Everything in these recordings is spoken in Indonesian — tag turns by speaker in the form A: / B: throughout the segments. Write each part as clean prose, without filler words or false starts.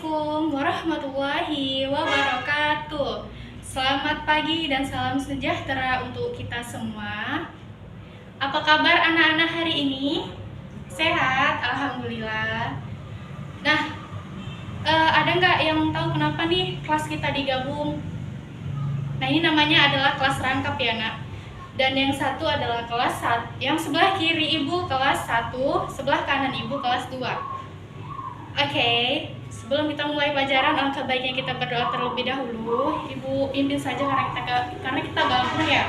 A: Assalamualaikum warahmatullahi wabarakatuh. Selamat pagi dan salam sejahtera untuk kita semua. Apa kabar anak-anak hari ini? Sehat? Alhamdulillah. Nah, ada nggak yang tahu kenapa nih kelas kita digabung? Nah, ini namanya adalah kelas rangkap ya, nak. Dan yang satu adalah kelas 1, yang sebelah kiri ibu kelas 1, sebelah kanan ibu kelas 2. Oke, sebelum kita mulai pelajaran, alangkah baiknya kita berdoa terlebih dahulu. Ibu pimpin saja karena kita gabung ya.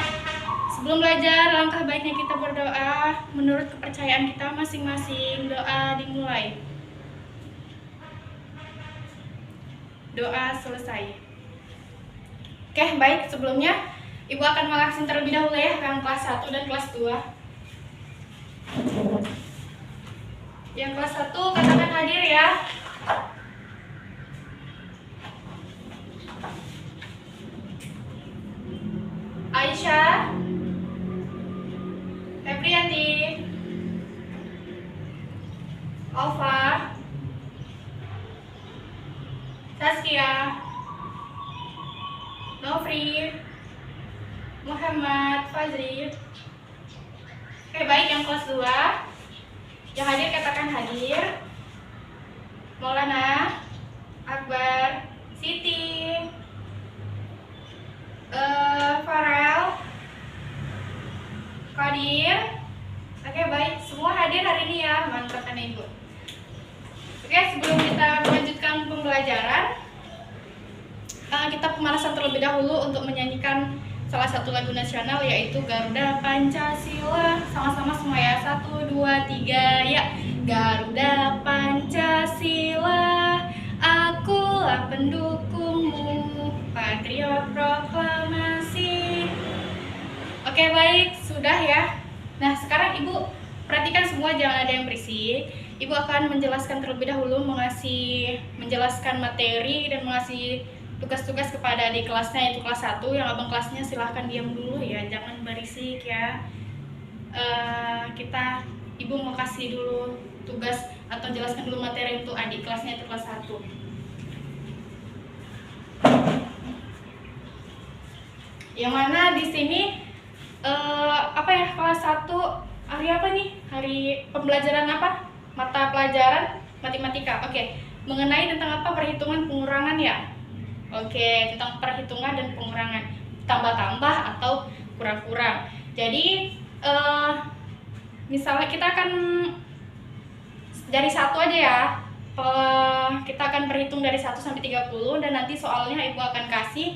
A: Sebelum belajar, alangkah baiknya kita berdoa menurut kepercayaan kita masing-masing. Doa dimulai. Doa selesai. Oke, baik. Sebelumnya, Ibu akan mengaksi terlebih dahulu ya, yang kelas 1 dan kelas 2. Yang kelas 1 katakan hadir ya. Aisyah, Febrianti, Alfa, Saskia, Nofri, Muhammad, Fazri. Oke, baik. Yang kelas 2 yang hadir katakan hadir. Maulana, Akbar, Siti, Farel, Qadir. Oke, baik. Semua hadir hari ini ya. Mantap kan Ibu. Oke, sebelum kita melanjutkan pembelajaran, kita pemanasan terlebih dahulu untuk menyanyikan salah satu lagu nasional, yaitu Garuda Pancasila. Sama-sama semua ya. 1, 2, 3 ya. Garuda Pancasila, akulah pendukungmu, patriot proklamasi. Oke, baik, sudah ya. Nah, sekarang Ibu perhatikan semua, jangan ada yang berisik. Ibu akan menjelaskan terlebih dahulu, menjelaskan materi dan mengasih tugas-tugas kepada adik kelasnya, yaitu kelas 1. Yang abang kelasnya silahkan diam dulu ya, jangan berisik ya. Ibu mau kasih dulu tugas atau jelaskan dulu materi untuk adik kelasnya, itu kelas 1. Yang mana di sini kelas 1 hari apa nih? Hari pembelajaran apa? Mata pelajaran matematika. Oke. Mengenai tentang apa? Perhitungan pengurangan ya. Oke, tentang perhitungan dan pengurangan, tambah-tambah atau kurang-kurang. Jadi misalnya kita akan dari 1 aja ya. Kita akan berhitung dari 1 sampai 30 dan nanti soalnya Ibu akan kasih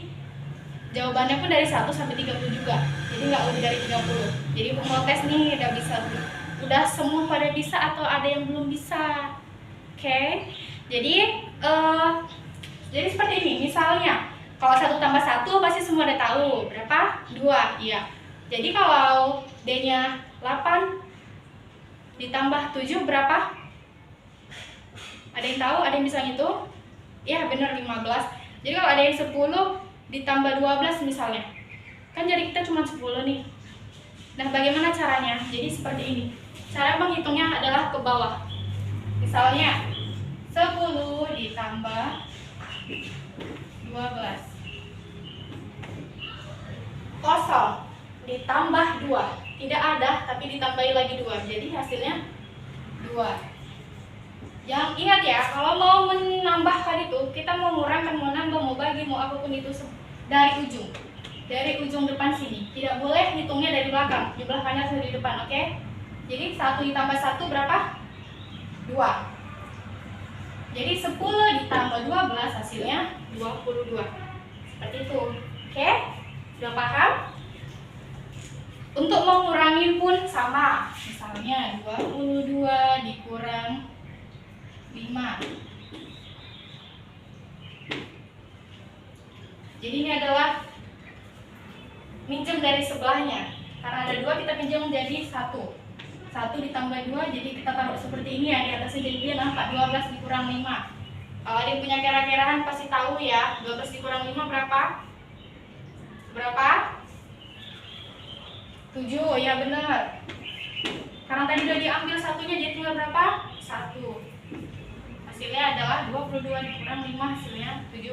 A: jawabannya pun dari 1 sampai 30 juga. Jadi nggak lebih dari 30. Jadi Ibu mau tes nih, udah semua pada bisa atau ada yang belum bisa. Oke. Jadi seperti ini. Misalnya kalau 1 tambah 1 pasti semua udah tahu. Berapa? 2. Iya. Jadi kalau D-nya 8 ditambah 7 berapa? Ada yang tahu? Ada yang bisa ngitung? Ya, benar, 15. Jadi kalau ada yang 10 ditambah 12 misalnya, kan jadi kita cuma 10 nih. Nah, bagaimana caranya? Jadi seperti ini. Cara menghitungnya adalah ke bawah. Misalnya 10 ditambah 12, kosong ditambah 2, tidak ada tapi ditambahi lagi 2, jadi hasilnya 2. Yang ingat ya, kalau mau menambahkan itu, kita mau ngurangkan, mau nambah, mau bagi, mau apapun itu dari ujung depan sini. Tidak boleh hitungnya dari belakang, di belakangnya sudah di depan, oke? Jadi 1 ditambah 1 berapa? 2. Jadi 10 ditambah 12 hasilnya 22. Seperti itu. Oke? Sudah paham? Untuk mengurangi pun sama. Misalnya 22 dikurang 5. Jadi ini adalah minjem dari sebelahnya. Karena ada 2, kita pinjam jadi 1. 1 ditambah 2, jadi kita taruh seperti ini ya, di atasnya jadi dia nampak 12 dikurang 5. Kalau ada yang punya kira-kiraan pasti tahu ya, 12 dikurang 5 berapa? Berapa? 7, ya benar. Karena tadi udah diambil satunya, jadi tinggal berapa? 1. Hasilnya adalah 22 dikurang 5, hasilnya 17.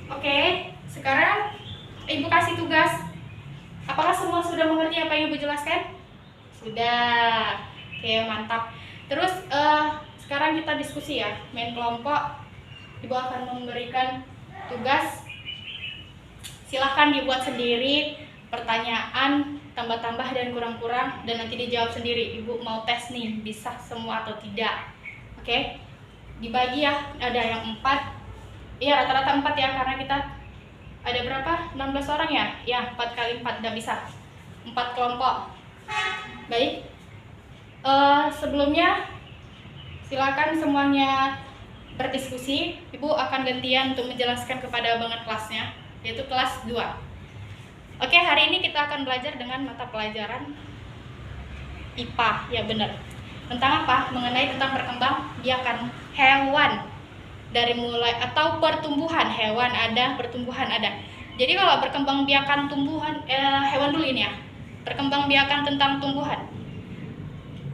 A: Oke, sekarang Ibu kasih tugas. Apakah semua sudah mengerti apa yang Ibu jelaskan? Sudah. Oke, mantap. Terus sekarang kita diskusi ya, main kelompok. Ibu akan memberikan tugas. Silahkan dibuat sendiri pertanyaan, tambah-tambah dan kurang-kurang, dan nanti dijawab sendiri. Ibu mau tes nih, bisa semua atau tidak. Oke, dibagi ya, ada yang 4. Iya, rata-rata 4 ya, karena kita ada berapa? 16 orang ya? Ya, 4 kali 4 udah bisa 4 kelompok. Baik, sebelumnya silakan semuanya berdiskusi. Ibu akan gantian untuk menjelaskan kepada abangan kelasnya, yaitu kelas 2. Oke, hari ini kita akan belajar dengan mata pelajaran IPA, ya benar. Tentang apa? Mengenai tentang perkembangbiakan hewan. Dari mulai atau pertumbuhan hewan ada, pertumbuhan ada. Jadi kalau perkembangbiakan tumbuhan hewan dulu ini ya. Perkembangbiakan tentang tumbuhan.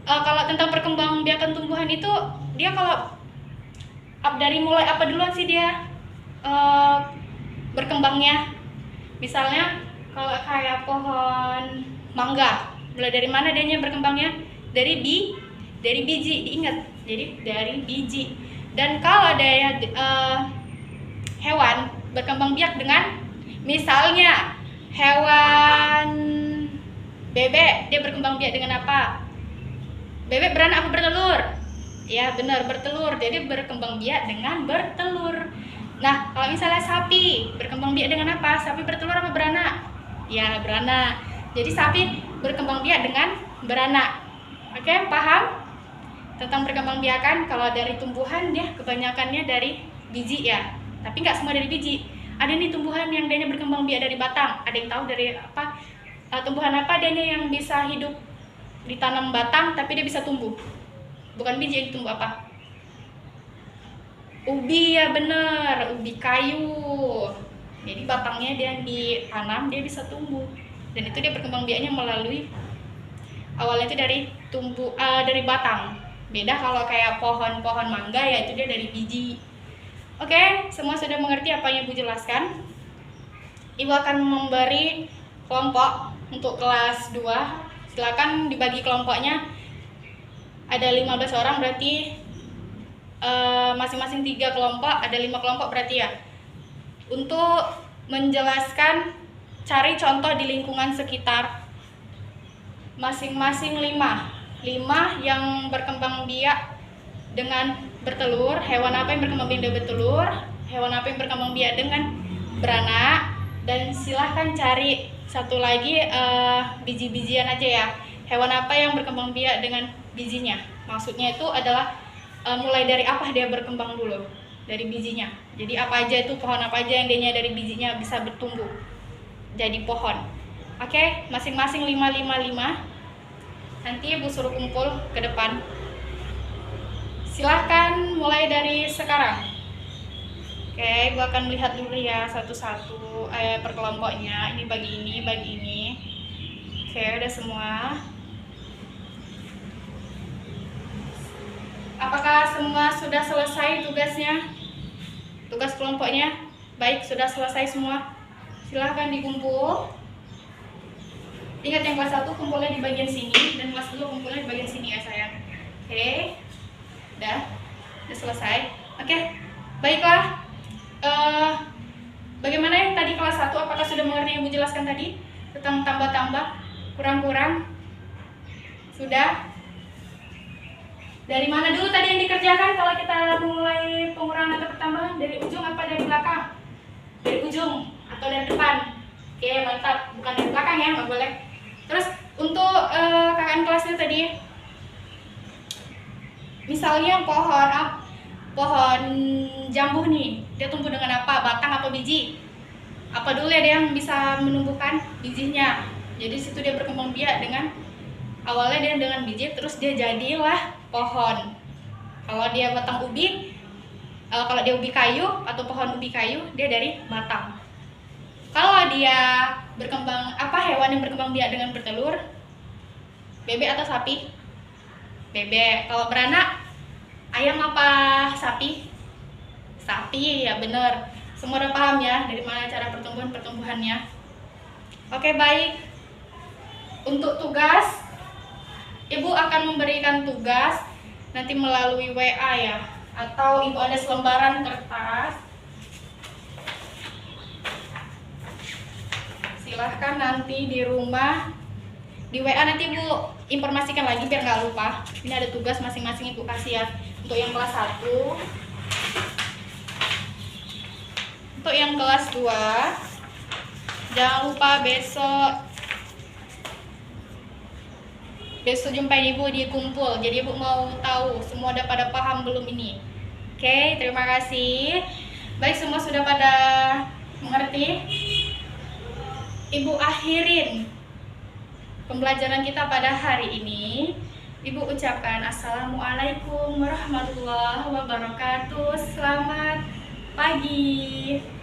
A: Kalau tentang perkembangbiakan tumbuhan itu dia kalau dari mulai apa duluan sih dia berkembangnya? Misalnya kalau kayak pohon mangga, mulai dari mana dianya berkembangnya? Dari biji, diingat. Jadi dari biji. Dan kalau daya hewan berkembang biak dengan, misalnya hewan bebek, dia berkembang biak dengan apa? Bebek beranak apa bertelur? Ya benar, bertelur. Jadi berkembang biak dengan bertelur. Nah, kalau misalnya sapi berkembang biak dengan apa? Sapi bertelur apa beranak? Ya beranak. Jadi sapi berkembang biak dengan beranak. Oke, paham? Tentang perkembangbiakan, kalau dari tumbuhan dia kebanyakannya dari biji ya, tapi nggak semua dari biji. Ada nih tumbuhan yang dia berkembang biak dari batang. Ada yang tahu dari apa? Tumbuhan apa dia yang bisa hidup ditanam batang tapi dia bisa tumbuh? Bukan biji, tumbuh apa? Ubi, ya bener, ubi kayu. Jadi batangnya dia ditanam, dia bisa tumbuh. Dan itu dia berkembang biaknya melalui awalnya itu dari dari batang. Beda kalau kayak pohon-pohon mangga, ya itu dia dari biji. Oke, semua sudah mengerti apa yang Ibu jelaskan? Ibu akan memberi kelompok untuk kelas 2. Silakan dibagi kelompoknya. Ada 15 orang, berarti masing-masing 3 kelompok, ada 5 kelompok berarti ya. Untuk menjelaskan, cari contoh di lingkungan sekitar masing-masing 5 yang berkembang biak dengan bertelur. Hewan apa yang berkembang biak dengan bertelur? Hewan apa yang berkembang biak dengan beranak? Dan silahkan cari satu lagi biji-bijian aja ya. Hewan apa yang berkembang biak dengan bijinya? Maksudnya itu adalah mulai dari apa dia berkembang dulu? Dari bijinya. Jadi apa aja itu, pohon apa aja yang dia dari bijinya bisa bertumbuh jadi pohon. Oke, masing-masing 5. Nanti Ibu suruh kumpul ke depan. Silahkan mulai dari sekarang. Oke, Ibu akan melihat dulu ya satu-satu per kelompoknya. Ini bagi ini. Oke, udah semua. Apakah semua sudah selesai tugasnya? Tugas kelompoknya? Baik, sudah selesai semua. Silahkan dikumpul. Ingat yang kelas 1 kumpulnya di bagian sini, dan kelas 2 kumpulnya di bagian sini ya sayang. Oke, udah selesai. Oke, baiklah. Bagaimana yang tadi kelas 1? Apakah sudah mengerti yang Ibu jelaskan tadi? Tentang tambah-tambah, kurang-kurang? Sudah? Dari mana dulu tadi yang dikerjakan kalau kita mulai pengurangan atau pertambahan? Dari ujung apa dari belakang? Dari ujung atau dari depan? Oke, mantap. Bukan dari belakang ya, nggak boleh. Terus untuk KKN kelasnya tadi, misalnya pohon jambu nih, dia tumbuh dengan apa? Batang apa biji? Apa dulu ya dia yang bisa menumbuhkan bijinya? Jadi situ dia berkembang biak dengan awalnya dia dengan biji, terus dia jadilah pohon. Kalau dia batang ubi, kalau dia ubi kayu atau pohon ubi kayu, dia dari batang. Kalau dia berkembang hewan yang berkembang biak dengan bertelur, bebek atau sapi? Bebek. Kalau beranak, Ayam apa sapi? Sapi, ya bener. Semua udah paham ya dari mana cara pertumbuhannya. Oke, baik. Untuk tugas, Ibu akan memberikan tugas nanti melalui WA ya, atau Ibu ada selembaran kertas. Silahkan nanti di rumah, di WA nanti Ibu informasikan lagi biar nggak lupa. Ini ada tugas masing-masing Ibu kasih ya. Untuk yang kelas 1, untuk yang kelas 2, jangan lupa besok jumpain Ibu di kumpul. Jadi Ibu mau tahu semua udah pada paham belum ini. Oke, terima kasih. Baik, semua sudah pada mengerti. Ibu akhirin pembelajaran kita pada hari ini. Ibu ucapkan Assalamualaikum warahmatullahi wabarakatuh. Selamat pagi.